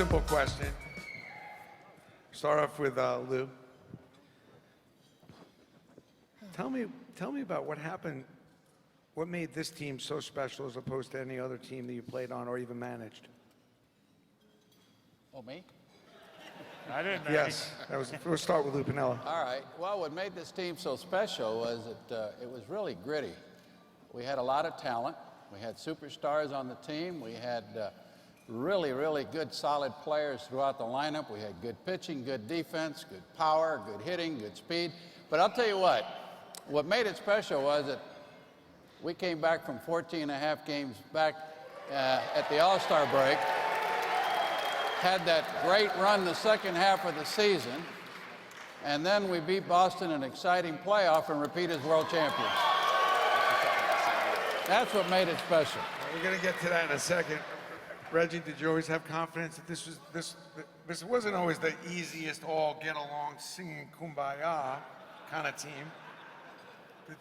simple question. Start off with Lou. Tell me about what happened. What made this team so special as opposed to any other team that you played on or even managed? Oh, me? I didn't know. Yes, we'll start with Lou Piniella. All right. Well, what made this team so special was that it was really gritty. We had a lot of talent. We had superstars on the team. We had really, really good, solid players throughout the lineup. We had good pitching, good defense, good power, good hitting, good speed. But I'll tell you what made it special was that we came back from 14 and a half games back at the All-Star break, had that great run the second half of the season, and then we beat Boston in an exciting playoff and repeat as world champions. That's what made it special. We're going to get to that in a second. Reggie, did you always have confidence that this wasn't always the easiest all get along singing kumbaya kind of team?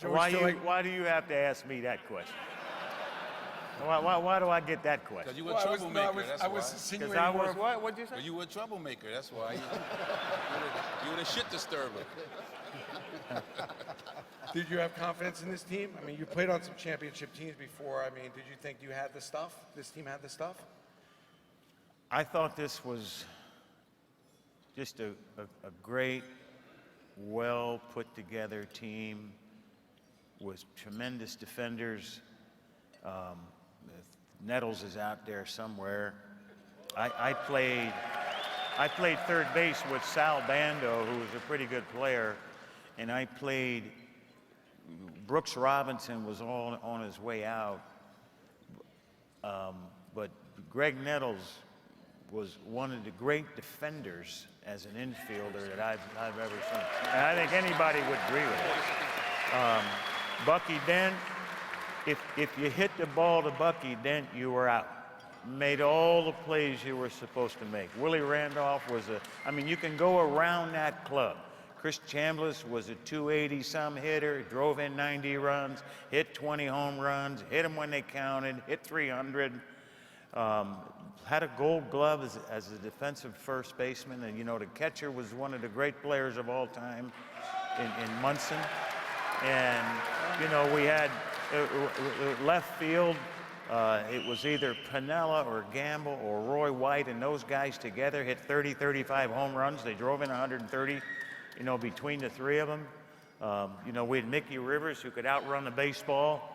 Why do you have to ask me that question? Why do I get that question? Because you were a troublemaker, that's why. Because I was what? What'd you say? Well, you were a troublemaker, that's why. You were the shit disturber. Did you have confidence in this team? I mean, you played on some championship teams before. I mean, did you think you had the stuff? This team had the stuff? I thought this was just a great, well put together team with tremendous defenders. Nettles is out there somewhere. I played third base with Sal Bando, who was a pretty good player, and I played. Brooks Robinson was on his way out, but Greg Nettles was one of the great defenders as an infielder that I've ever seen. And I think anybody would agree with it. Bucky Dent, if you hit the ball to Bucky Dent, you were out. Made all the plays you were supposed to make. Willie Randolph was you can go around that club. Chris Chambliss was a 280-some hitter, drove in 90 runs, hit 20 home runs, hit them when they counted, hit 300. Had a gold glove as a defensive first baseman, and the catcher was one of the great players of all time in Munson. And we had left field. It was either Piniella or Gamble or Roy White, and those guys together hit 30, 35 home runs. They drove in 130, between the three of them. We had Mickey Rivers, who could outrun the baseball.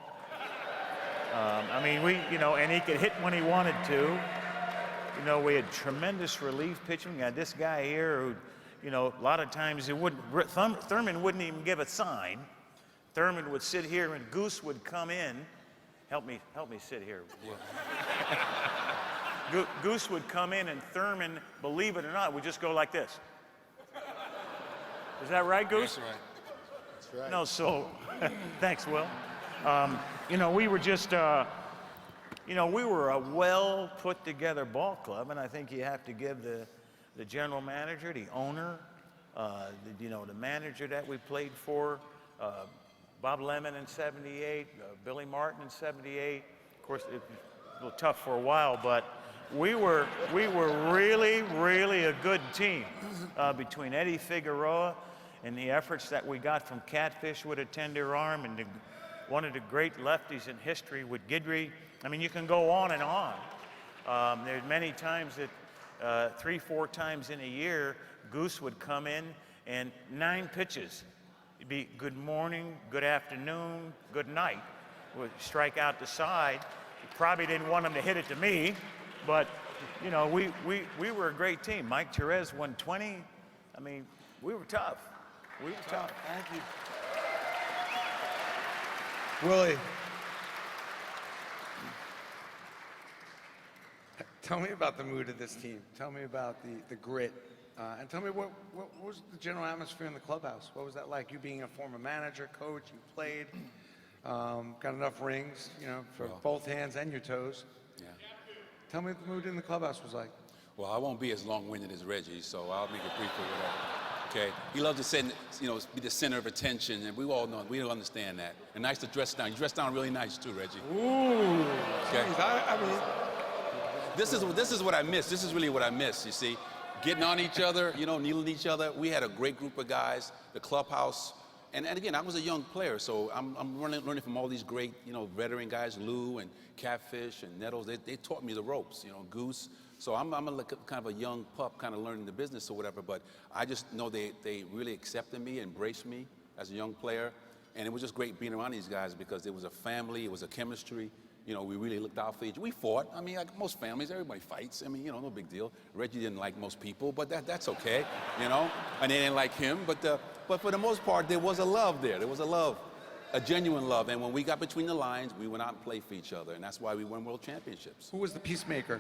And he could hit when he wanted to. We had tremendous relief pitching. We had this guy here who, a lot of times Thurman wouldn't even give a sign. Thurman would sit here and Goose would come in. Help me sit here. Goose would come in and Thurman, believe it or not, would just go like this. Is that right, Goose? That's right. That's right. No, so, thanks, Will. We were just, we were a well put together ball club, and I think you have to give the general manager, the owner, the manager that we played for, Bob Lemon in '78, Billy Martin in '78. Of course, it was a little tough for a while, but we were really, really a good team between Eddie Figueroa and the efforts that we got from Catfish with a tender arm and one of the great lefties in history with Guidry. I mean, you can go on and on. There's many times that 3-4 times in a year, Goose would come in and 9 pitches. It'd be good morning, good afternoon, good night. Would strike out the side. He probably didn't want him to hit it to me, but we were a great team. Mike Torrez won 20. I mean, we were tough. We were tough. Thank you. Willie, tell me about the mood of this team. Tell me about the grit. And tell me what was the general atmosphere in the clubhouse? What was that like? You being a former manager, coach, you played, got enough rings, for both hands and your toes. Yeah. Tell me what the mood in the clubhouse was like. Well, I won't be as long-winded as Reggie, so I'll make it brief or whatever. Okay? He loves to be the center of attention, and we all know, we don't understand that. And nice to dress down. You dress down really nice too, Reggie. Ooh. Okay? Geez, I mean, this is what I miss. This is really what I miss, you see. Getting on each other, you know, needling each other. We had a great group of guys, the clubhouse. And again, I was a young player, so I'm learning from all these great, you know, veteran guys, Lou and Catfish and Nettles. They taught me the ropes, you know, Goose. So I'm kind of a young pup, kind of learning the business or whatever. But I just know they really accepted me, embraced me as a young player. And it was just great being around these guys because it was a family, it was a chemistry. You know, we really looked out for each other. We fought. I mean, like most families, everybody fights. I mean, you know, no big deal. Reggie didn't like most people, but that's okay, you know. And they didn't like him, but for the most part, there was a love there. There was a love, a genuine love. And when we got between the lines, we went out and played for each other, and that's why we won world championships. Who was the peacemaker?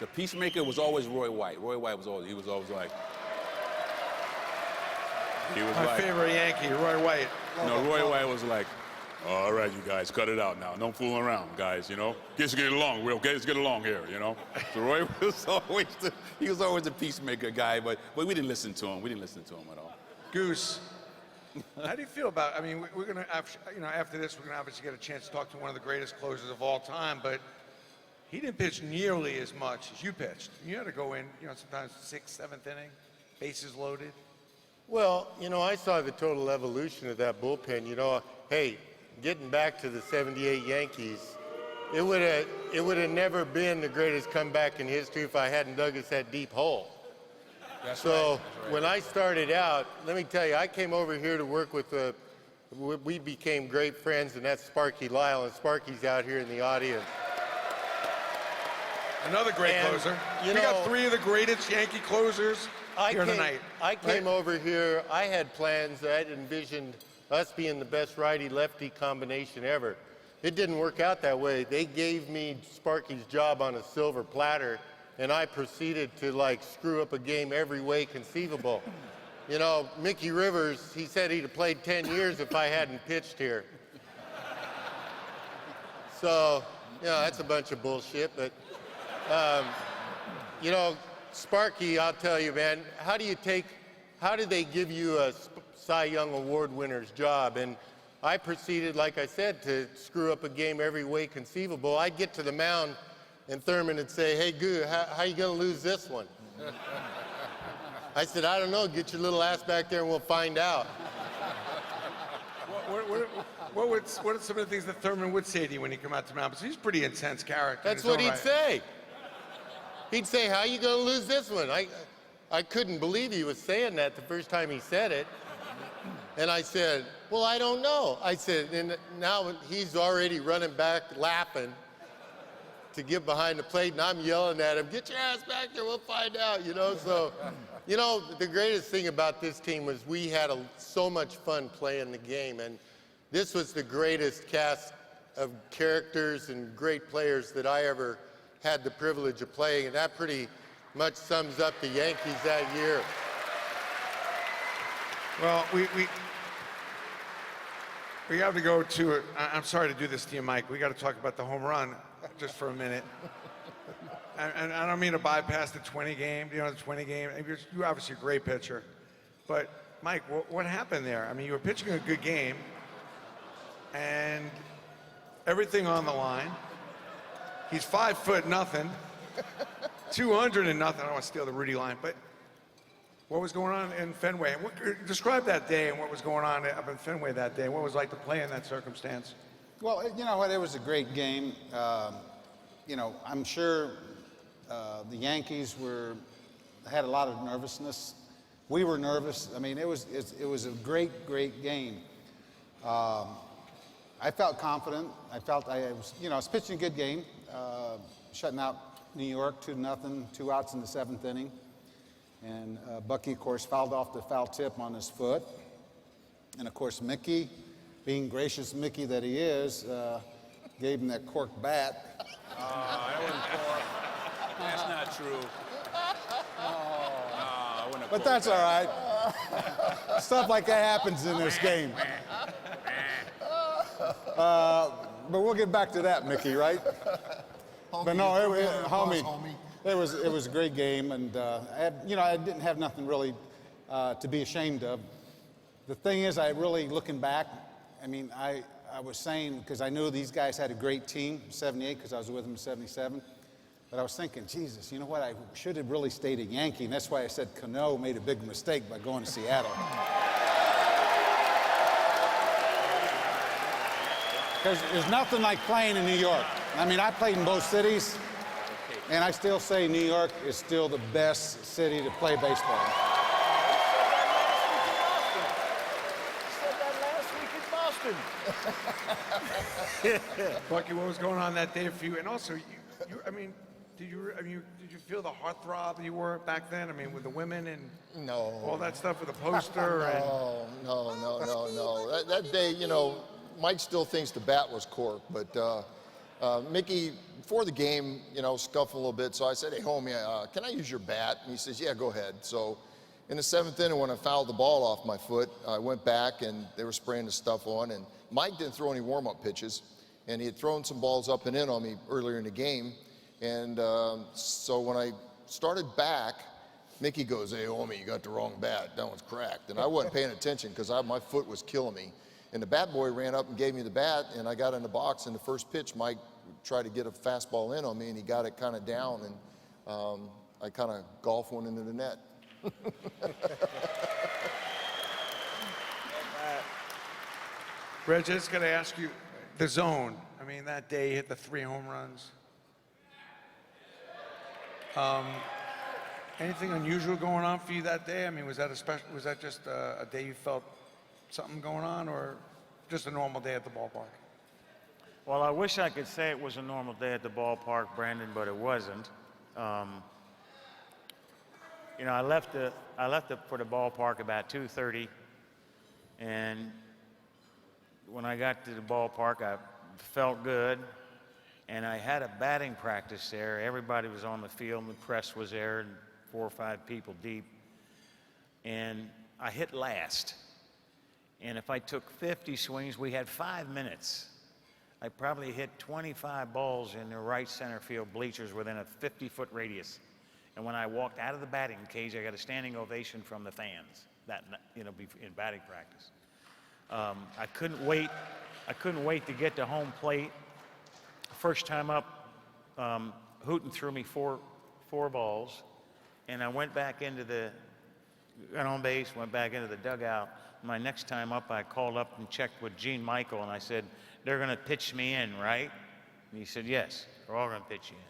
The peacemaker was always Roy White. Roy White was always like. My favorite Yankee, Roy White. No, Roy White was like, all right, you guys, cut it out now. Don't fool around, guys, you know? Let's get along, let's get along here, you know? So Roy was always the peacemaker guy, but we didn't listen to him. We didn't listen to him at all. Goose, how do you feel about, I mean, we're going to, you know, after this, we're going to obviously get a chance to talk to one of the greatest closers of all time, but he didn't pitch nearly as much as you pitched. You had to go in, you know, sometimes 6th, 7th inning, bases loaded. Well, you know, I saw the total evolution of that bullpen. You know, hey, getting back to the '78 Yankees, it would have never been the greatest comeback in history if I hadn't dug us that deep hole. That's So right. when I started out, let me tell you, I came over here to work with we became great friends, and that's Sparky Lyle, and Sparky's out here in the audience. Another great And, closer. you We got know, 3 of the greatest Yankee closers here tonight. I came over here, I had plans, I had envisioned us being the best righty-lefty combination ever. It didn't work out that way. They gave me Sparky's job on a silver platter, and I proceeded to, like, screw up a game every way conceivable. You know, Mickey Rivers, he said he'd have played 10 years if I hadn't pitched here. So, you know, that's a bunch of bullshit, but, you know, Sparky, I'll tell you, man, how did they give you a Cy Young Award winner's job? And I proceeded, like I said, to screw up a game every way conceivable. I'd get to the mound, and Thurman would say, hey, Goo, how you going to lose this one? I said, I don't know. Get your little ass back there, and we'll find out. What are some of the things that Thurman would say to you when he come out to mound? Because he's a pretty intense character. That's what he'd say. He'd say, how you going to lose this one? I couldn't believe he was saying that the first time he said it. And I said, well, I don't know. I said, and now he's already running back laughing to get behind the plate, and I'm yelling at him, get your ass back there, we'll find out, you know? So, you know, the greatest thing about this team was we had so much fun playing the game, and this was the greatest cast of characters and great players that I ever had the privilege of playing, and that pretty much sums up the Yankees that year. Well, we have to go to, I'm sorry to do this to you, Mike. We got to talk about the home run just for a minute. And I don't mean to bypass the 20 game, you know, the 20 game. You're obviously a great pitcher. But, Mike, what happened there? I mean, you were pitching a good game, and everything on the line. He's 5'0", 200 and nothing. I don't want to steal the Rudy line, but what was going on in Fenway? And describe that day and what was going on up in Fenway that day. What was it like to play in that circumstance? Well, you know what? It was a great game. You know, I'm sure the Yankees had a lot of nervousness. We were nervous. I mean, it was a great game. I felt confident. I was pitching a good game, shutting out New York 2-0, 2 outs in the 7th inning. And Bucky, of course, fouled off the foul tip on his foot. And, of course, Mickey, being gracious Mickey that he is, gave him that cork bat. That wasn't cork. That's not true. I wouldn't have But that's all right. Stuff like that happens in this game. But we'll get back to that, Mickey, right? But no, homie. It was a great game, and I didn't have nothing really to be ashamed of. The thing is, looking back, I mean, I was saying, because I knew these guys had a great team, 78, because I was with them in 77. But I was thinking, Jesus, you know what? I should have really stayed a Yankee, and that's why I said Cano made a big mistake by going to Seattle. Because there's nothing like playing in New York. I mean, I played in both cities, and I still say New York is still the best city to play baseball in. Bucky, what was going on that day for you? And also, I mean, did you feel the heartthrob you were back then? I mean, with the women and all that stuff with the poster and. No. That day, you know, Mike still thinks the bat was corked, but Mickey, before the game, you know, scuffled a little bit. So I said, hey, homie, can I use your bat? And he says, yeah, go ahead. So in the 7th inning, when I fouled the ball off my foot, I went back and they were spraying the stuff on. And Mike didn't throw any warm-up pitches, and he had thrown some balls up and in on me earlier in the game. And so when I started back, Mickey goes, hey, homie, you got the wrong bat. That one's cracked. And I wasn't paying attention because my foot was killing me. And the bat boy ran up and gave me the bat, and I got in the box. And the first pitch, Mike tried to get a fastball in on me, and he got it kind of down, and I kind of golfed one into the net. Reg, I just got to ask you, the zone. I mean, that day you hit the 3 home runs. Anything unusual going on for you that day? I mean, was that just a day you felt something going on, or just a normal day at the ballpark? Well, I wish I could say it was a normal day at the ballpark, Brandon, but it wasn't. You know, I left for the ballpark about 2:30, and when I got to the ballpark, I felt good, and I had a batting practice there. Everybody was on the field, and the press was there, and 4 or 5 people deep, and I hit last. And if I took 50 swings, we had 5 minutes. I probably hit 25 balls in the right center field bleachers within a 50-foot radius. And when I walked out of the batting cage, I got a standing ovation from the fans. In batting practice. I couldn't wait. I couldn't wait to get to home plate. First time up, Hooten threw me four balls, and I went back got on base, went back into the dugout. My next time up, I called up and checked with Gene Michael, and I said, they're going to pitch me in, right? And he said, yes, they're all going to pitch you in.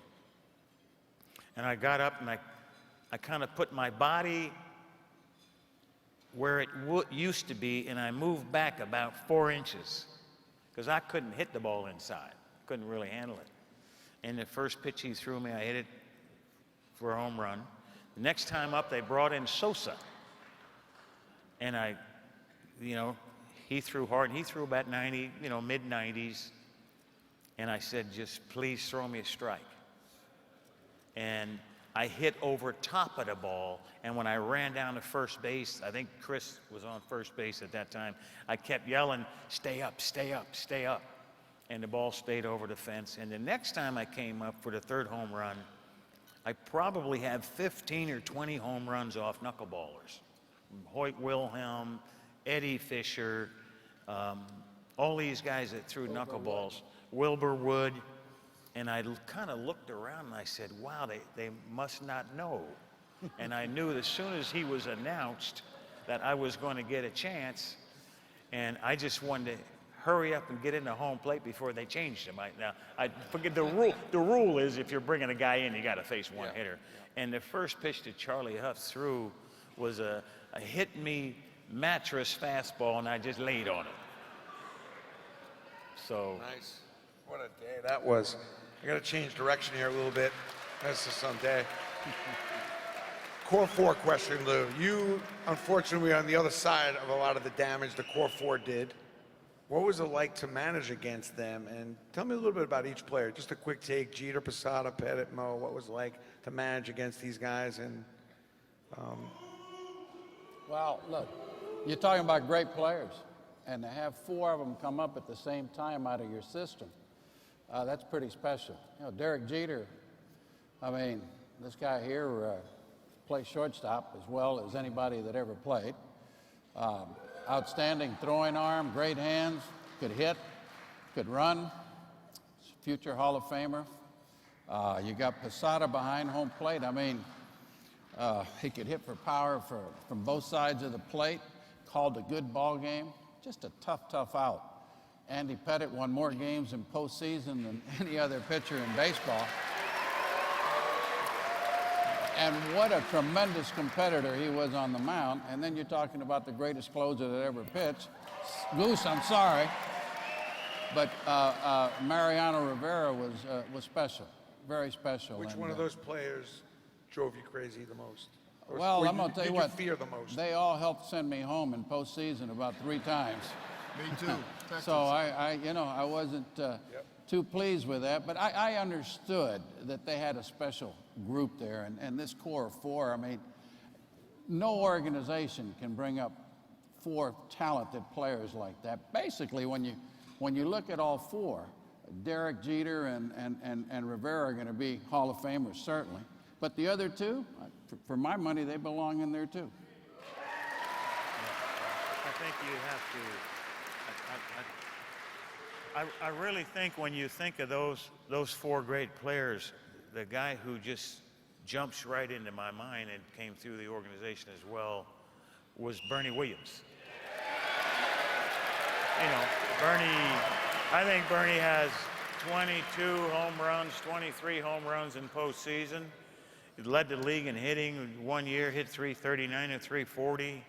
And I got up, and I kind of put my body where it used to be, and I moved back about 4 inches because I couldn't hit the ball inside. Couldn't really handle it. And the first pitch he threw me, I hit it for a home run. The next time up, they brought in Sosa. And he threw hard, and he threw about 90, mid-90s. And I said, just please throw me a strike. And I hit over top of the ball, and when I ran down to first base, I think Chris was on first base at that time, I kept yelling, stay up, stay up, stay up. And the ball stayed over the fence. And the next time I came up for the 3rd home run, I probably had 15 or 20 home runs off knuckleballers. Hoyt Wilhelm, Eddie Fisher, all these guys that threw knuckleballs, Wilbur Wood. And I kind of looked around and I said, wow, they must not know. And I knew as soon as he was announced that I was going to get a chance, and I just wanted to hurry up and get into home plate before they changed him. I forget the rule. The rule is if you're bringing a guy in, you got to face one hitter. And the first pitch that Charlie Huff threw was a hit-me mattress fastball, and I just laid on it. So nice. What a day that was. I got to change direction here a little bit. That's just some day. Core 4 question, Lou. You, unfortunately, were on the other side of a lot of the damage the Core 4 did. What was it like to manage against them? And tell me a little bit about each player. Just a quick take. Jeter, Posada, Pettit, Mo. What was it like to manage against these guys? And Well, look, you're talking about great players, and to have 4 of them come up at the same time out of your system, that's pretty special. Derek Jeter, I mean, this guy here plays shortstop as well as anybody that ever played. Outstanding throwing arm, great hands, could hit, could run, future Hall of Famer. You got Posada behind home plate. I mean, he could hit for power from both sides of the plate. Called a good ball game. Just a tough out. Andy Pettit won more games in postseason than any other pitcher in baseball. And what a tremendous competitor he was on the mound. And then you're talking about the greatest closer that ever pitched. Goose, I'm sorry. But Mariano Rivera was special, very special. Which and, one of those players drove you crazy the most? Or Well, I'm going to tell you did what. you fear the most? They all helped send me home in postseason about 3 times. Me too. So I wasn't too pleased with that, but I understood that they had a special group there, and this core of 4. I mean, no organization can bring up 4 talented players like that. Basically, when you look at all 4, Derek Jeter and Rivera are going to be Hall of Famers certainly, but the other 2, for my money, they belong in there too. I think you have to. I really think when you think of those 4 great players, the guy who just jumps right into my mind and came through the organization as well was Bernie Williams. You know, I think Bernie has 22 home runs, 23 home runs in postseason. He led the league in hitting 1 year, hit .339 and .340.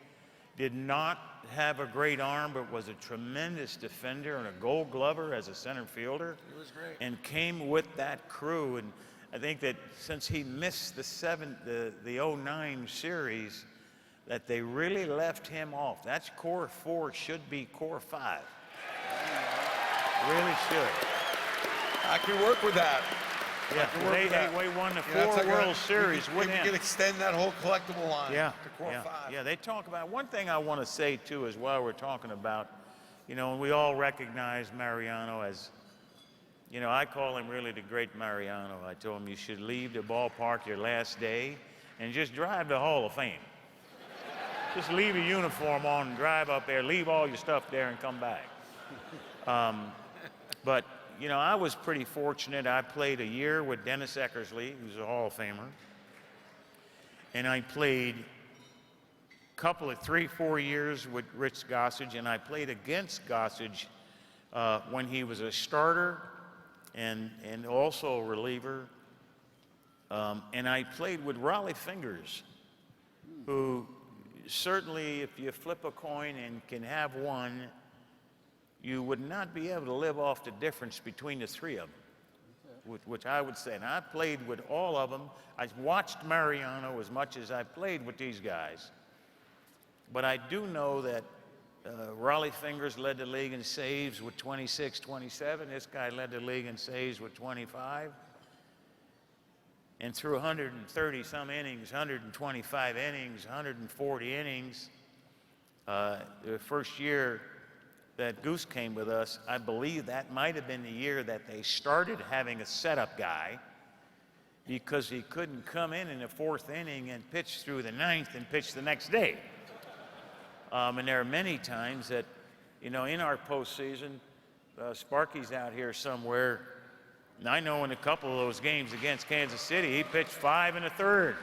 Did not have a great arm, but was a tremendous defender and a Gold Glover as a center fielder. He was great. And came with that crew. And I think that since he missed the 09 series, that they really left him off. That's core 4, should be core 5. Really should. I can work with that. Yeah, they won the 4 World Series with him. You can extend that whole collectible line Yeah, to core 5. yeah. They talk about one thing I want to say too, as well. We're talking about, and we all recognize Mariano as, I call him really the great Mariano. I told him you should leave the ballpark your last day and just drive to Hall of Fame. Just leave your uniform on and drive up there, leave all your stuff there and come back. But I was pretty fortunate. I played a year with Dennis Eckersley, who's a Hall of Famer. And I played a couple of 3-4 years with Rich Gossage, and I played against Gossage when he was a starter and also a reliever. And I played with Raleigh Fingers, who certainly, if you flip a coin and can have one, you would not be able to live off the difference between the 3 of them, which I would say. And I played with all of them. I watched Mariano as much as I played with these guys. But I do know that Raleigh Fingers led the league in saves with 26, 27. This guy led the league in saves with 25. And through 130-some innings, 125 innings, 140 innings, the first year that Goose came with us, I believe that might have been the year that they started having a setup guy, because he couldn't come in the 4th inning and pitch through the 9th and pitch the next day. And there are many times that, in our postseason, Sparky's out here somewhere, and I know in a couple of those games against Kansas City, he pitched 5 1/3,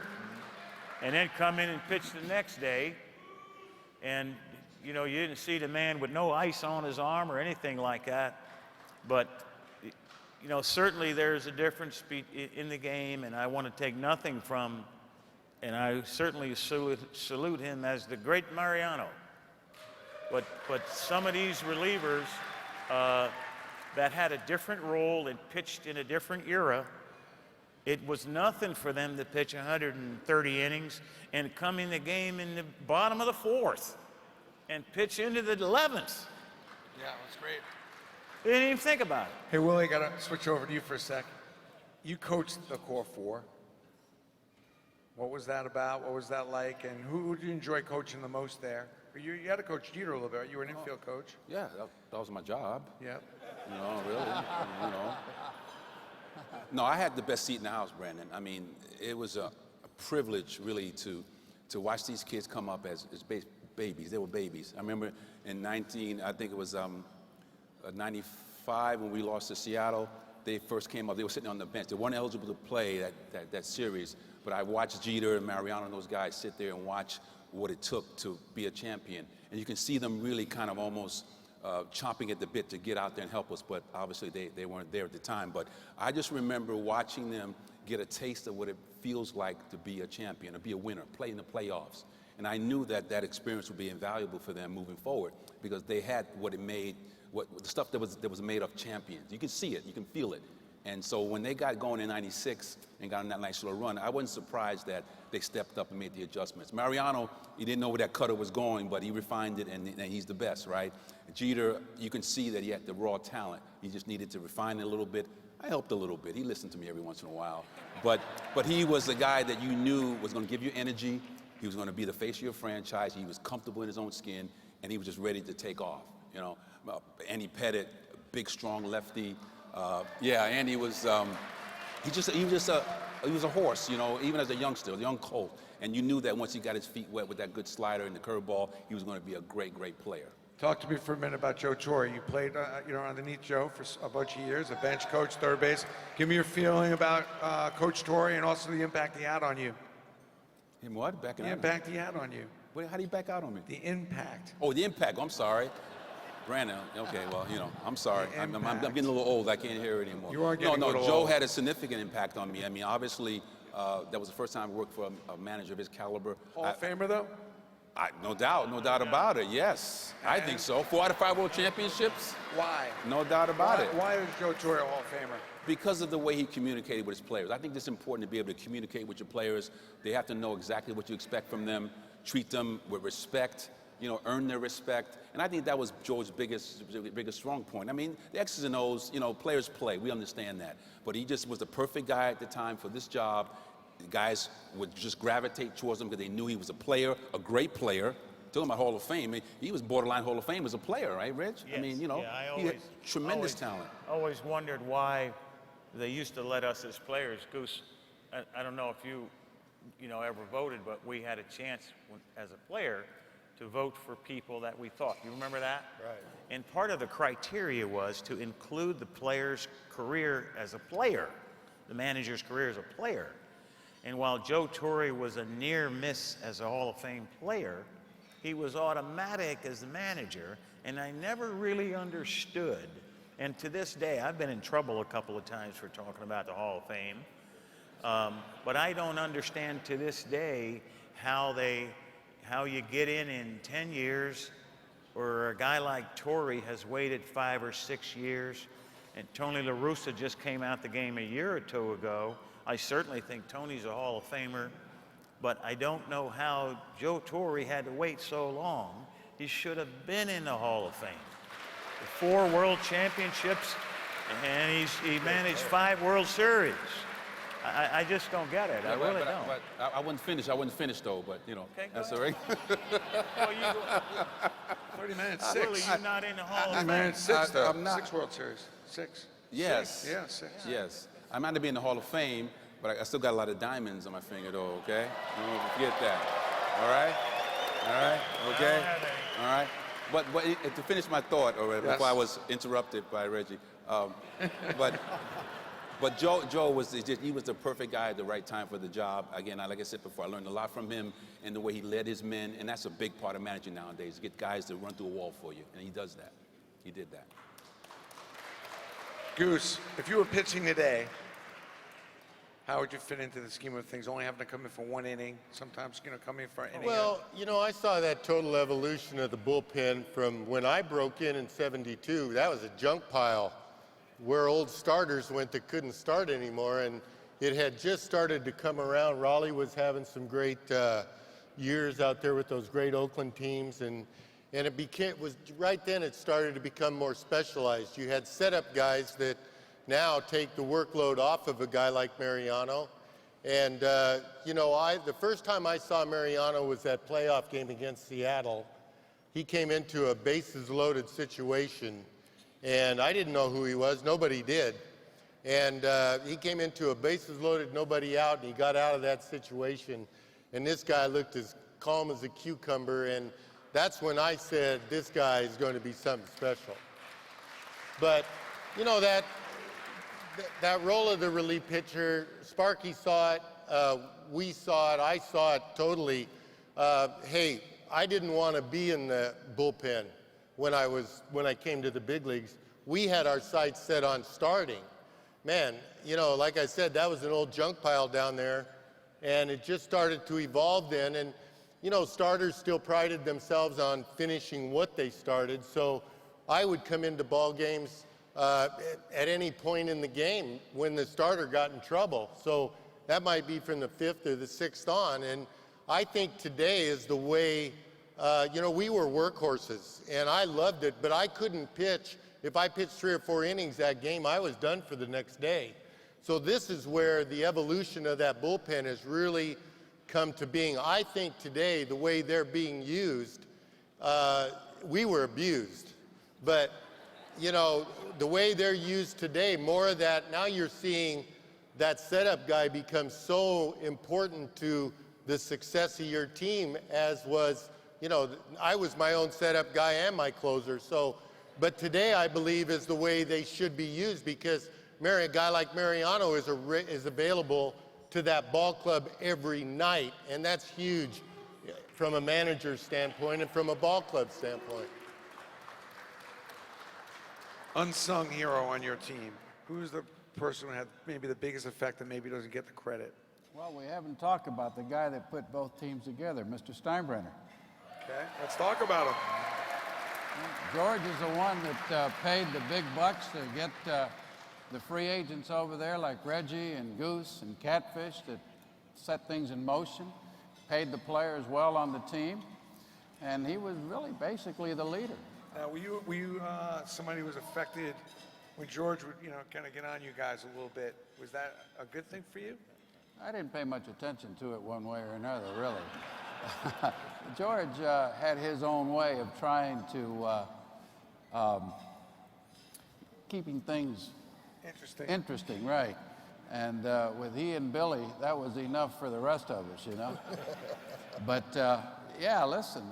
and then come in and pitch the next day, and you didn't see the man with no ice on his arm or anything like that. But, certainly there's a difference in the game, and I want to take nothing from, and I certainly salute him as the great Mariano. But some of these relievers that had a different role and pitched in a different era, it was nothing for them to pitch 130 innings and come in the game in the bottom of the 4th. And pitch into the 11th. Yeah, that's great. They didn't even think about it. Hey, Willie, got to switch over to you for a sec. You coached the core 4. What was that about? What was that like? And who did you enjoy coaching the most there? You had to coach Jeter a little bit. You were an infield coach. Yeah, that was my job. Yeah. Really. No, I had the best seat in the house, Brandon. I mean, it was a privilege, really, to watch these kids come up as babies. They were babies. I remember in 95 when we lost to Seattle, they first came up, they were sitting on the bench. They weren't eligible to play that series, but I watched Jeter and Mariano and those guys sit there and watch what it took to be a champion. And you can see them really kind of almost chomping at the bit to get out there and help us, but obviously they weren't there at the time. But I just remember watching them get a taste of what it feels like to be a champion, to be a winner, play in the playoffs. And I knew that that experience would be invaluable for them moving forward because they had what it made, the stuff that was made of champions. You can see it, you can feel it. And so when they got going in '96 and got on that nice little run, I wasn't surprised that they stepped up and made the adjustments. Mariano, he didn't know where that cutter was going, but he refined it, and he's the best, right? Jeter, you can see that he had the raw talent. He just needed to refine it a little bit. I helped a little bit. He listened to me every once in a while. But he was the guy that you knew was going to give you energy. He was going to be the face of your franchise. He was comfortable in his own skin, and he was just ready to take off. You know, Andy Pettit, big, strong lefty. Yeah, Andy was. He was a horse. You know, even as a youngster, a young colt, and you knew that once he got his feet wet with that good slider and the curveball, he was going to be a great, great player. Talk to me for a minute about Joe Torre. You played, underneath Joe for a bunch of years, a bench coach, third base. Give me your feeling about Coach Torre and also the impact he had on you. Him what? Backing The out? impact he had on you. Wait, how do you back out on me? The impact. Oh, the impact. I'm sorry. Brandon, okay, well, I'm sorry. I'm getting a little old. I can't hear it anymore. You are getting a little Joe old. had a significant impact on me. I mean, obviously, that was the first time I worked for a manager of his caliber. Hall of Famer, though? No doubt about it, yes. I think so. 4 out of 5 world championships? Why? No doubt about it. Why is Joe Torre a Hall of Famer? Because of the way he communicated with his players. I think it's important to be able to communicate with your players. They have to know exactly what you expect from them, treat them with respect, earn their respect. And I think that was Joe's biggest strong point. I mean, the X's and O's, players play. We understand that. But he just was the perfect guy at the time for this job. The guys would just gravitate towards him because they knew he was a player, a great player. Talking about Hall of Fame, he was borderline Hall of Fame as a player, right, Reg? Yes. I mean, Yeah, he had tremendous talent. Always wondered why they used to let us as players, Goose, I don't know if you ever voted, but we had a chance as a player to vote for people that we thought. You remember that? Right. And part of the criteria was to include the player's career as a player, the manager's career as a player. And while Joe Torre was a near miss as a Hall of Fame player, he was automatic as the manager, and I never really understood. And to this day, I've been in trouble a couple of times for talking about the Hall of Fame, but I don't understand to this day how you get in 10 years, or a guy like Torre has waited 5 or 6 years, and Tony La Russa just came out the game a year or two ago. I certainly think Tony's a Hall of Famer, but I don't know how Joe Torre had to wait so long. He should have been in the Hall of Fame. 4 world championships, and he managed 5 World Series. I just don't get it. I really don't. But I wouldn't finish though, but Okay, that's go all right. Well, 30 minutes, Willie, 6. you're not in the Hall of 30 Fame. minutes, 6, though. I'm not. 6 World Series. 6. Yes. Yeah, 6. Yes. I might not be in the Hall of Fame, but I still got a lot of diamonds on my finger though, okay? Don't forget that. All right? Okay? All right? But to finish my thought, or before I was interrupted by Reggie, but Joe was the perfect guy at the right time for the job. Again, like I said before, I learned a lot from him and the way he led his men, and that's a big part of managing nowadays, get guys to run through a wall for you, and he does that. He did that. Goose, if you were pitching today, how would you fit into the scheme of things? Only having to come in for 1 inning, sometimes come in for an inning. Well, I saw that total evolution of the bullpen from when I broke in '72. That was a junk pile where old starters went that couldn't start anymore, and it had just started to come around. Raleigh was having some great years out there with those great Oakland teams, and it was right then it started to become more specialized. You had setup guys that now take the workload off of a guy like Mariano. And, the first time I saw Mariano was that playoff game against Seattle. He came into a bases loaded situation, and I didn't know who he was. Nobody did. And he came into a bases loaded, nobody out, and he got out of that situation. And this guy looked as calm as a cucumber, and that's when I said, this guy is going to be something special. But, that role of the relief pitcher, Sparky saw it, we saw it, I saw it totally. Hey, I didn't want to be in the bullpen when I came to the big leagues. We had our sights set on starting. Man, you know, like I said, that was an old junk pile down there, and it just started to evolve then. And you know, starters still prided themselves on finishing what they started. So I would come into ball games at any point in the game when the starter got in trouble. So that might be from the 5th or the 6th on. And I think today is the way, you know, we were workhorses, and I loved it, but I couldn't pitch. If I pitched 3 or 4 innings that game, I was done for the next day. So this is where the evolution of that bullpen has really come to being. I think today, the way they're being used, we were abused. But, you know, the way they're used today, more of that, now you're seeing that setup guy become so important to the success of your team, as was, you know, I was my own setup guy and my closer. So, but today I believe is the way they should be used, because a guy like Mariano is available to that ball club every night, and that's huge from a manager's standpoint and from a ball club standpoint. Unsung hero on your team. Who's the person who had maybe the biggest effect and maybe doesn't get the credit? Well, we haven't talked about the guy that put both teams together, Mr. Steinbrenner. Okay, let's talk about him. George is the one that paid the big bucks to get the free agents over there like Reggie and Goose and Catfish that set things in motion, paid the players well on the team, and he was really basically the leader. Now, were you somebody who was affected when George would, you know, kind of get on you guys a little bit? Was that a good thing for you? I didn't pay much attention to it one way or another, really. George had his own way of trying to keeping things interesting, right. And with he and Billy, that was enough for the rest of us, you know. But yeah, listen,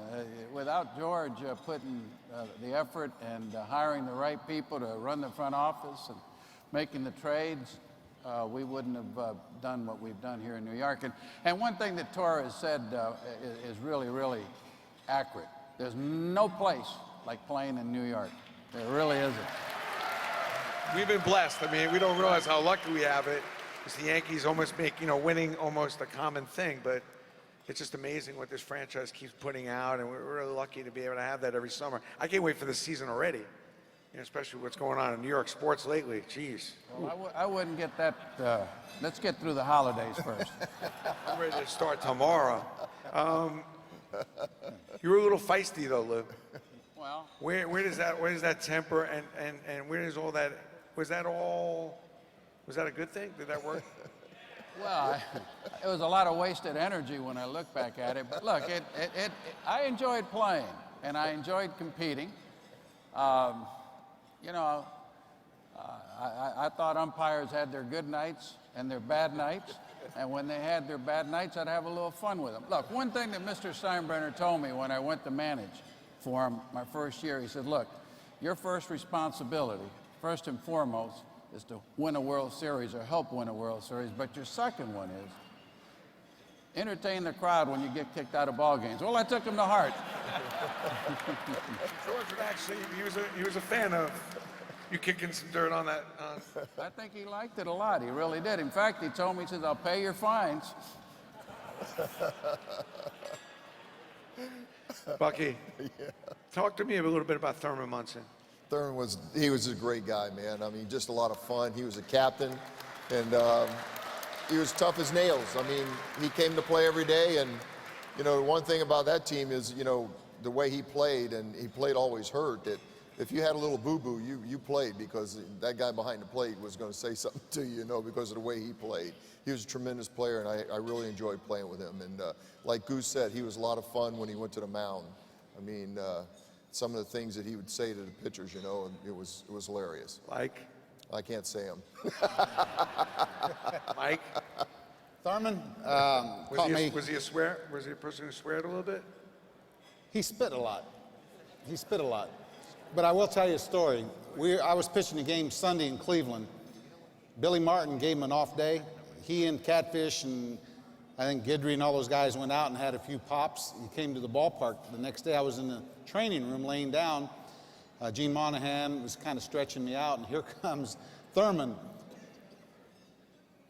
without George putting the effort and hiring the right people to run the front office and making the trades, we wouldn't have done what we've done here in New York. And one thing that Torre has said is really, really accurate. There's no place like playing in New York. There really isn't. We've been blessed. I mean, we don't realize how lucky we have it, because the Yankees almost make, you know, winning almost a common thing, but it's just amazing what this franchise keeps putting out, and we're really lucky to be able to have that every summer. I can't wait for the season already, you know, especially what's going on in New York sports lately. Jeez. Well, I wouldn't get that. Let's get through the holidays first. I'm ready to start tomorrow. You were a little feisty, though, Lou. Well, Where does that temper and where does all that, was that a good thing? Did that work? well, it was a lot of wasted energy when I look back at it. But look, I enjoyed playing and I enjoyed competing. You know, I thought umpires had their good nights and their bad nights. And when they had their bad nights, I'd have a little fun with them. Look, one thing that Mr. Steinbrenner told me when I went to manage for him my first year, he said, look, your first responsibility, first and foremost, is to win a World Series or help win a World Series, but your second one is entertain the crowd when you get kicked out of ball games. Well, I took him to heart. George would actually, he was a fan of you kicking some dirt on that. I think he liked it a lot. He really did. In fact, he told me, he says, I'll pay your fines. Bucky, talk to me a little bit about Thurman Munson. Thurman was a great guy, man. I mean, just a lot of fun. He was a captain, and he was tough as nails. I mean, he came to play every day, and, you know, one thing about that team is, you know, the way he played, and he played always hurt, that if you had a little boo-boo, you played, because that guy behind the plate was going to say something to you, you know, because of the way he played. He was a tremendous player, and I really enjoyed playing with him. And like Goose said, he was a lot of fun when he went to the mound. I mean, some of the things that he would say to the pitchers, you know, it was hilarious. Like? I can't say them. Mike? Thurman Was he a swear? Was he a person who sweared a little bit? He spit a lot. He spit a lot. But I will tell you a story. I was pitching a game Sunday in Cleveland. Billy Martin gave him an off day. He and Catfish and I think Guidry and all those guys went out and had a few pops. He came to the ballpark. The next day I was in the training room laying down. Gene Monahan was kind of stretching me out, and here comes Thurman.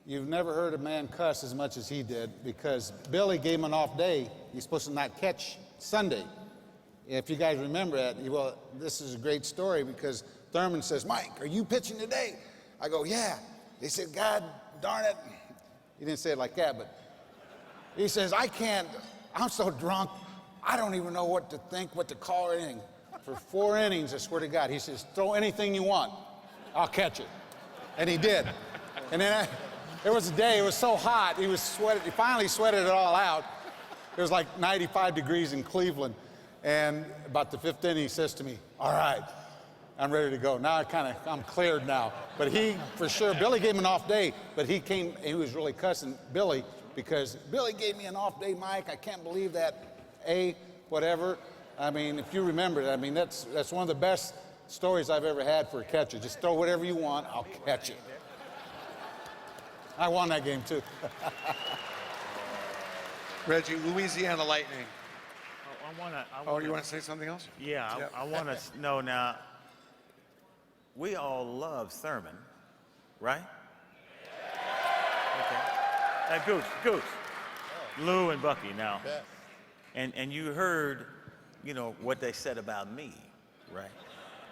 You've never heard a man cuss as much as he did because Billy gave him an off day. He's supposed to not catch Sunday. If you guys remember that, well, this is a great story because Thurman says, Mike, are you pitching today? I go, yeah. They said, God darn it. He didn't say it like that, but he says, I can't, I'm so drunk, I don't even know what to think, what to call or anything. For 4 innings, I swear to God, he says, throw anything you want, I'll catch it. And he did. And then there was a day, it was so hot, he finally sweated it all out. It was like 95 degrees in Cleveland. And about the 5th inning, he says to me, all right, I'm ready to go. Now I'm cleared now. But he, for sure, Billy gave him an off day, but he was really cussing Billy because Billy gave me an off day, Mike. I can't believe that, whatever. I mean, if you remember that, I mean, that's one of the best stories I've ever had for a catcher. Just throw whatever you want, I'll catch it. I won that game, too. Reggie, Louisiana Lightning. Oh, You want to say something else? Yeah, Yep. I want to know now, we all love Thurman, right? Okay. Goose. Lou and Bucky now. And you heard, what they said about me, right?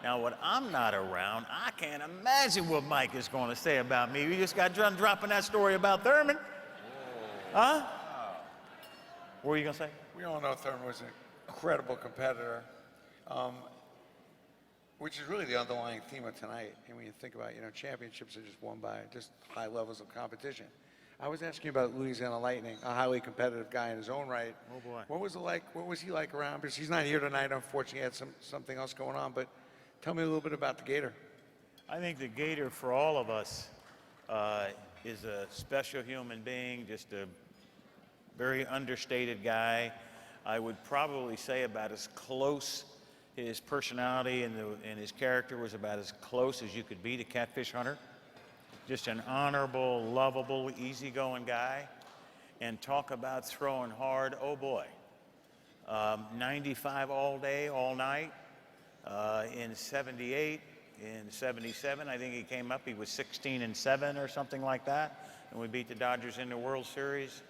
Now, when I'm not around, I can't imagine what Mike is going to say about me. We just got done dropping that story about Thurman. Huh? What were you going to say? We all know Thurman was an incredible competitor, which is really the underlying theme of tonight. And when you think about, championships are just won by just high levels of competition. I was asking you about Louisiana Lightning, a highly competitive guy in his own right. Oh, boy. What was it like? What was he like around? Because he's not here tonight, unfortunately. He had something else going on. But tell me a little bit about the Gator. I think the Gator, for all of us, is a special human being, just a very understated guy. I would probably say about as close, his personality and his character was about as close as you could be to Catfish Hunter. Just an honorable, lovable, easygoing guy. And talk about throwing hard, oh boy. 95 all day, all night. In 78, in 77, I think he came up, he was 16-7 or something like that. And we beat the Dodgers in the World Series.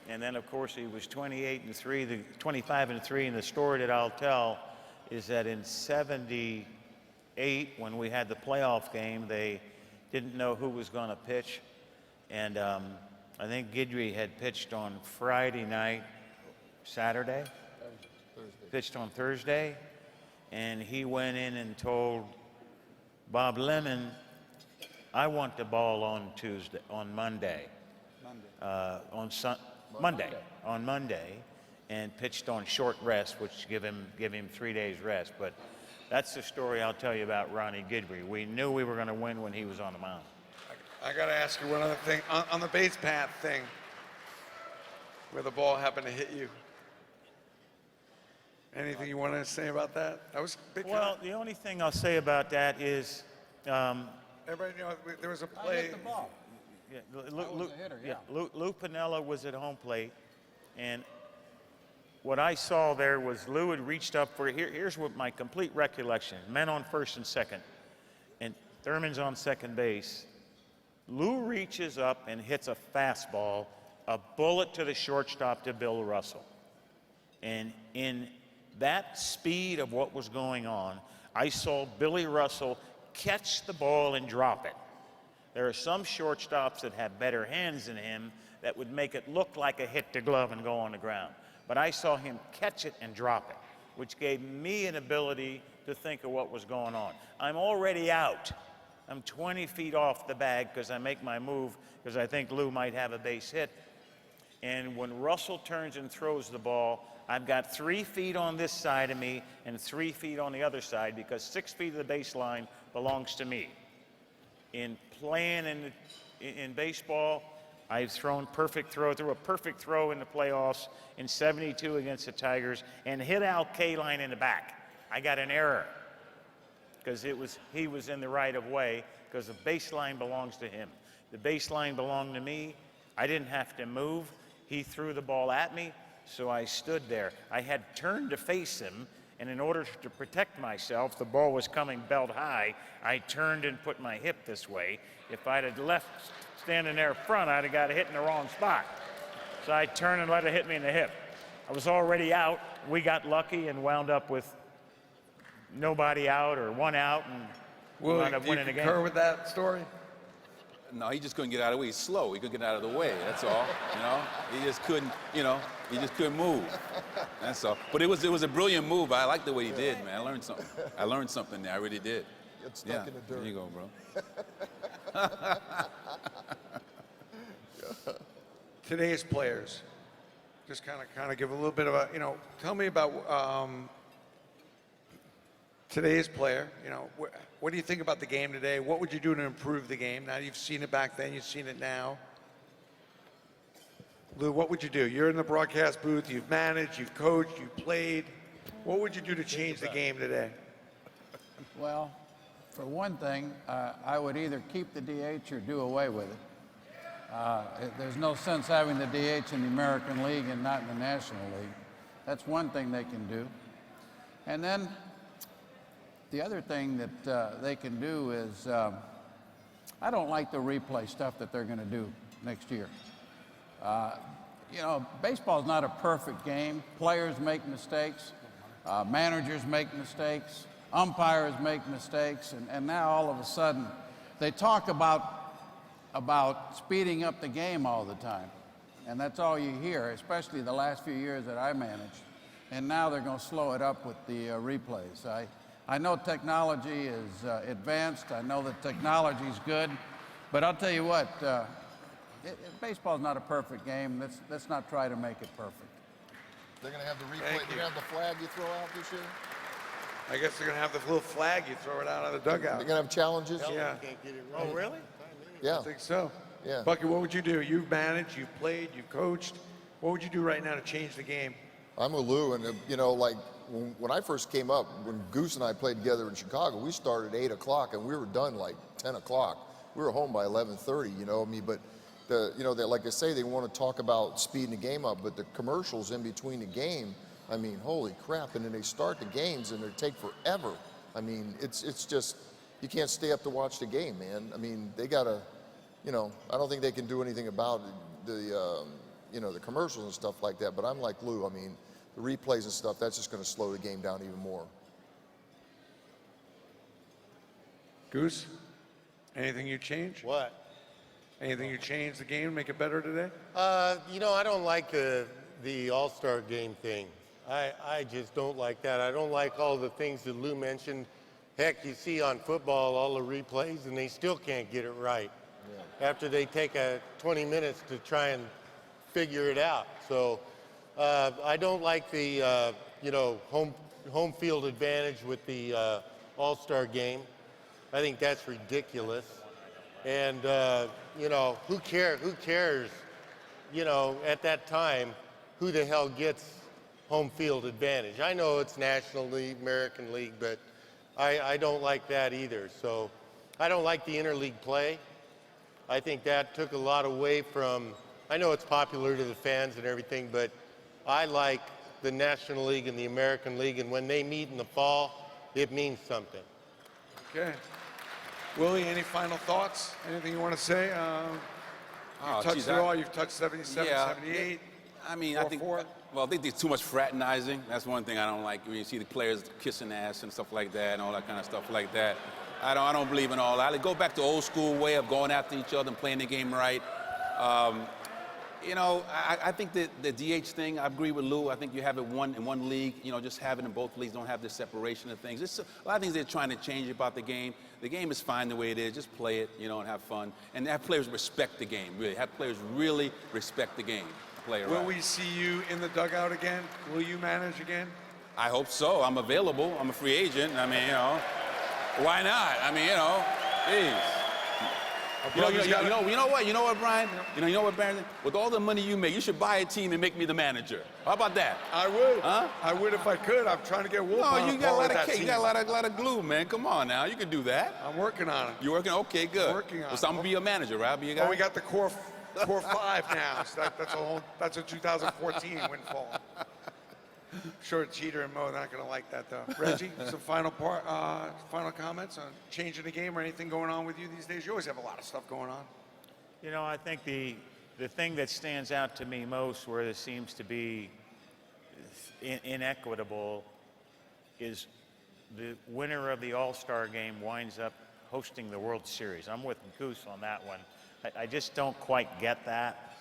And then, of course, he was 28-3, 25-3. And the story that I'll tell is that in 78, when we had the playoff game, they didn't know who was going to pitch. And I think Guidry had pitched on Friday night, Saturday? Pitched on Thursday. And he went in and told Bob Lemon, I want the ball on Monday. On Monday, and pitched on short rest, which give him 3 days rest. But that's the story I'll tell you about Ronnie Guidry. We knew we were going to win when he was on the mound. I got to ask you one other thing. On the base path thing, where the ball happened to hit you. Anything you want to say about that? That was a big. Well, the only thing I'll say about that is, Everybody there was a play. I hit the ball. yeah, I was a hitter, yeah. Lou Piniella was at home plate, and what I saw there was Lou had reached up for. Here's what my complete recollection: men on first and second, and Thurman's on second base. Lou reaches up and hits a fastball, a bullet to the shortstop to Bill Russell, and in that speed of what was going on, I saw Billy Russell catch the ball and drop it. There are some shortstops that have better hands than him that would make it look like a hit to glove and go on the ground. But I saw him catch it and drop it, which gave me an ability to think of what was going on. I'm already out. I'm 20 feet off the bag because I make my move because I think Lou might have a base hit. And when Russell turns and throws the ball, I've got 3 feet on this side of me and 3 feet on the other side because 6 feet of the baseline belongs to me. In playing in baseball, I've thrown perfect throw, threw a perfect throw in the playoffs in 72 against the Tigers and hit Al Kaline in the back. I got an error. because he was in the right of way because the baseline belongs to him. The baseline belonged to me. I didn't have to move. He threw the ball at me, so I stood there. I had turned to face him, and in order to protect myself, the ball was coming belt high. I turned and put my hip this way. If I'd have left standing there front, I'd have got hit in the wrong spot. So I turned and let it hit me in the hip. I was already out. We got lucky and wound up with nobody out or one out, and Willie, wound up do you winning the concur game. with that story? No, he just couldn't get out of the way. He's slow. He couldn't get out of the way. That's all. He just couldn't. He just couldn't move. That's all. But it was a brilliant move. I like the way he did, man. I learned something there. I really did. Get stuck in the dirt. There you go, bro. Today's players, just kind of give a little bit of a, tell me about today's player. What do you think about the game today? What would you do to improve the game? Now you've seen it back then, you've seen it now. Lou, what would you do? You're in the broadcast booth, you've managed, you've coached, you've played. What would you do to change the game today? Well, for one thing, I would either keep the DH or do away with it. There's no sense having the DH in the American League and not in the National League. That's one thing they can do. And then the other thing that they can do is, I don't like the replay stuff that they're going to do next year. Baseball's not a perfect game. Players make mistakes. Managers make mistakes. Umpires make mistakes. And now all of a sudden, they talk about speeding up the game all the time. And that's all you hear, especially the last few years that I managed. And now they're going to slow it up with the replays. I know technology is advanced. I know that technology is good. But I'll tell you what, baseball's not a perfect game. Let's not try to make it perfect. They're going to have the replay. They're going to have the flag you throw out this year? I guess they're going to have the little flag you throw it out of the dugout. They're going to have challenges? Yeah, Oh, really? Yeah. I think so. Yeah. Bucky, what would you do? You've managed, you've played, you've coached. What would you do right now to change the game? I'm with Lou, and when I first came up, when Goose and I played together in Chicago, we started at 8 o'clock and we were done like 10 o'clock. We were home by 11:30, but like I say, they want to talk about speeding the game up, but the commercials in between the game, holy crap, and then they start the games and they take forever. It's just, you can't stay up to watch the game, man. They gotta, I don't think they can do anything about the commercials and stuff like that, but I'm like Lou, the replays and stuff, that's just going to slow the game down even more. Goose, anything you change? What? Anything you change the game, make it better today? I don't like the All-Star game thing. I just don't like that. I don't like all the things that Lou mentioned. Heck, you see on football all the replays, and they still can't get it right after they take 20 minutes to try and figure it out. So I don't like the home field advantage with the All-Star game. I think that's ridiculous. And who cares? At that time, who the hell gets home field advantage? I know it's National League, American League, but I don't like that either. So I don't like the interleague play. I think that took a lot away from, I know it's popular to the fans and everything, but I like the National League and the American League, and when they meet in the fall, it means something. Okay. Willie, any final thoughts? Anything you want to say? You've touched it all. You've touched 77, 78. I 4-4. think there's too much fraternizing. That's one thing I don't like. When you see the players kissing ass and stuff like that and all that kind of stuff like that. I don't believe in all that. I go back to old school way of going after each other and playing the game right. I think that the DH thing, I agree with Lou. I think you have it in one league, just have it in both leagues, don't have this separation of things. There's a lot of things they're trying to change about the game. The game is fine the way it is. Just play it, and have fun. And have players respect the game, really. Have players really respect the game. Play it right. Will we see you in the dugout again? Will you manage again? I hope so. I'm available. I'm a free agent. Why not? Please. You know, brother's got it. you know what, Brian? You know what, Barrington? With all the money you make, you should buy a team and make me the manager. How about that? I would. Huh? I would if I could. I'm trying to get Wolf No, on you got a lot of that cake. team. You got a lot of glue, man. Come on now, you can do that. I'm working on it. You working? Okay, good. Working on So I'm it. gonna be your manager, right? I'll be your guy. Well, we got the core 5 now. So that's a 2014 windfall. Sure, Cheater and Mo, they're not going to like that, though. Reggie, some final comments on changing the game or anything going on with you these days? You always have a lot of stuff going on. You know, I think the thing that stands out to me most where this seems to be inequitable is the winner of the All-Star game winds up hosting the World Series. I'm with Goose on that one. I just don't quite get that.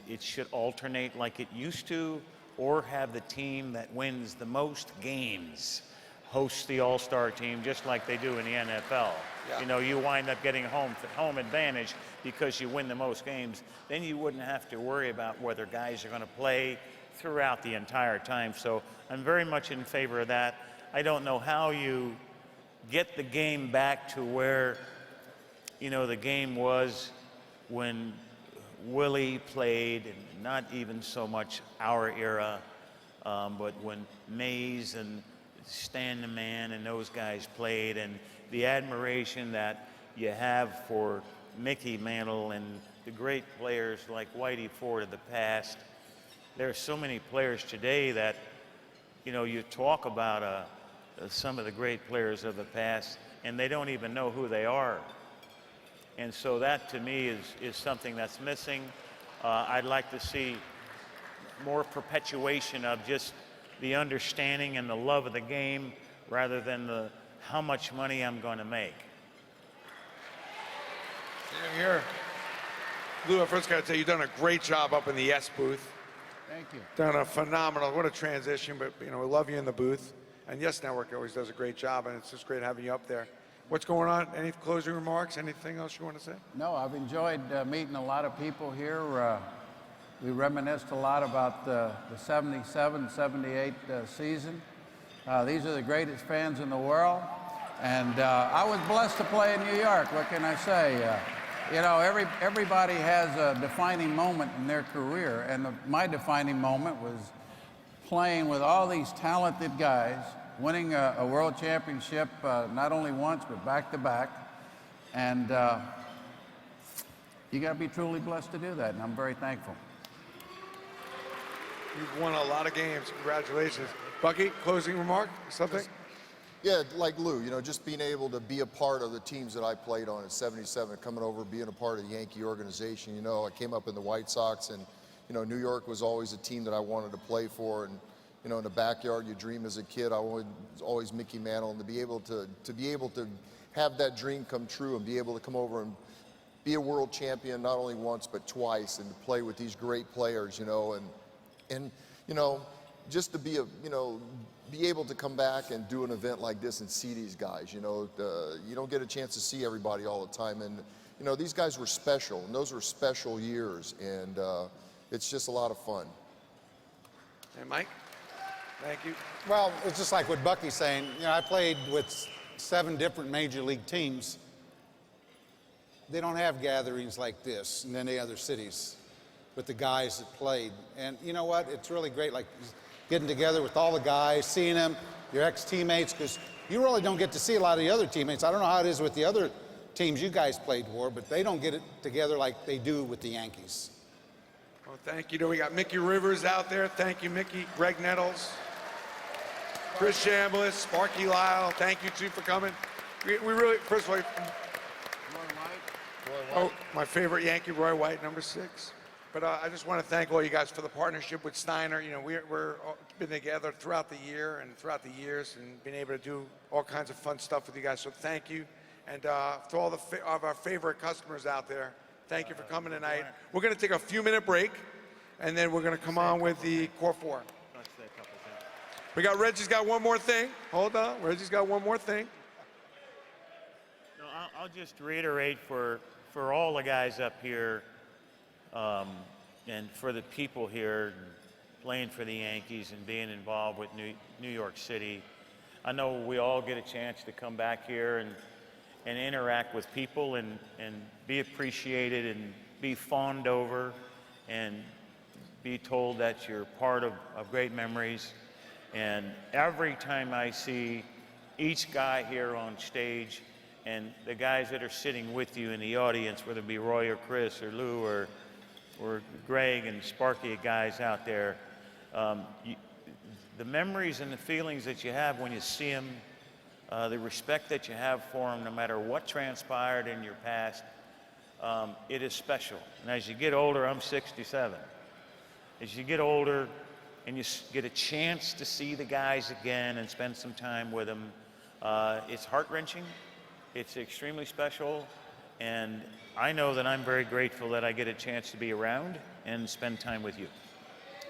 It should alternate like it used to, or have the team that wins the most games host the All-Star team just like they do in the NFL. Yeah. You know, you wind up getting home advantage because you win the most games. Then you wouldn't have to worry about whether guys are going to play throughout the entire time. So I'm very much in favor of that. I don't know how you get the game back to where, you know, the game was when Willie played, and not even so much our era, but when Mays and Stan the Man and those guys played, and the admiration that you have for Mickey Mantle and the great players like Whitey Ford of the past. There are so many players today that, you know, you talk about some of the great players of the past, and they don't even know who they are. And so that, to me, is something that's missing. I'd like to see more perpetuation of just the understanding and the love of the game rather than the how much money I'm going to make. Same here. Lou, I first got to say, you've done a great job up in the S booth. Thank you. Done a phenomenal, what a transition, but, you know, we love you in the booth. And Yes Network always does a great job, and it's just great having you up there. What's going on? Any closing remarks? Anything else you want to say? No, I've enjoyed meeting a lot of people here. We reminisced a lot about the 77, 78 season. These are the greatest fans in the world. And I was blessed to play in New York. What can I say? You know, everybody has a defining moment in their career. And my defining moment was playing with all these talented guys, winning a world championship not only once, but back-to-back. And you got to be truly blessed to do that, and I'm very thankful. You've won a lot of games. Congratulations. Bucky, closing remark? Something? Yeah, like Lou, you know, just being able to be a part of the teams that I played on in '77, coming over, being a part of the Yankee organization. You know, I came up in the White Sox, and, you know, New York was always a team that I wanted to play for. And, you know, in the backyard, you dream as a kid. I was always Mickey Mantle, and to be able to have that dream come true and be able to come over and be a world champion not only once but twice, and to play with these great players, you know, and you know, just to be able to come back and do an event like this and see these guys, you know, you don't get a chance to see everybody all the time, and you know, these guys were special, and those were special years, and it's just a lot of fun. And Mike? Thank you. Well, it's just like what Bucky's saying. You know, I played with 7 different major league teams. They don't have gatherings like this in any other cities with the guys that played. And you know what? It's really great, like getting together with all the guys, seeing them, your ex-teammates, because you really don't get to see a lot of the other teammates. I don't know how it is with the other teams you guys played for, but they don't get it together like they do with the Yankees. Well, thank you. We got Mickey Rivers out there. Thank you, Mickey. Greg Nettles. Chris Chambliss, Sparky Lyle. Thank you, too, for coming. We really, first of all, oh, my favorite Yankee, Roy White, number 6. But I just want to thank all you guys for the partnership with Steiner. You know, we're been together throughout the year and throughout the years and been able to do all kinds of fun stuff with you guys. So thank you. And to all of our favorite customers out there, thank you for coming tonight. We're going to take a few-minute break, and then we're going to come on with the Core 4. We got Reggie's got one more thing. Hold on. Reggie's got one more thing. No, I'll just reiterate for all the guys up here and for the people here playing for the Yankees and being involved with New York City. I know we all get a chance to come back here and interact with people and be appreciated and be fawned over and be told that you're part of great memories. And every time I see each guy here on stage and the guys that are sitting with you in the audience, whether it be Roy or Chris or Lou or Greg and Sparky guys out there, the memories and the feelings that you have when you see them, the respect that you have for them, no matter what transpired in your past, it is special. And as you get older, I'm 67. As you get older and you get a chance to see the guys again and spend some time with them, it's heart-wrenching, it's extremely special, and I know that I'm very grateful that I get a chance to be around and spend time with you.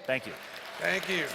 Thank you. Thank you.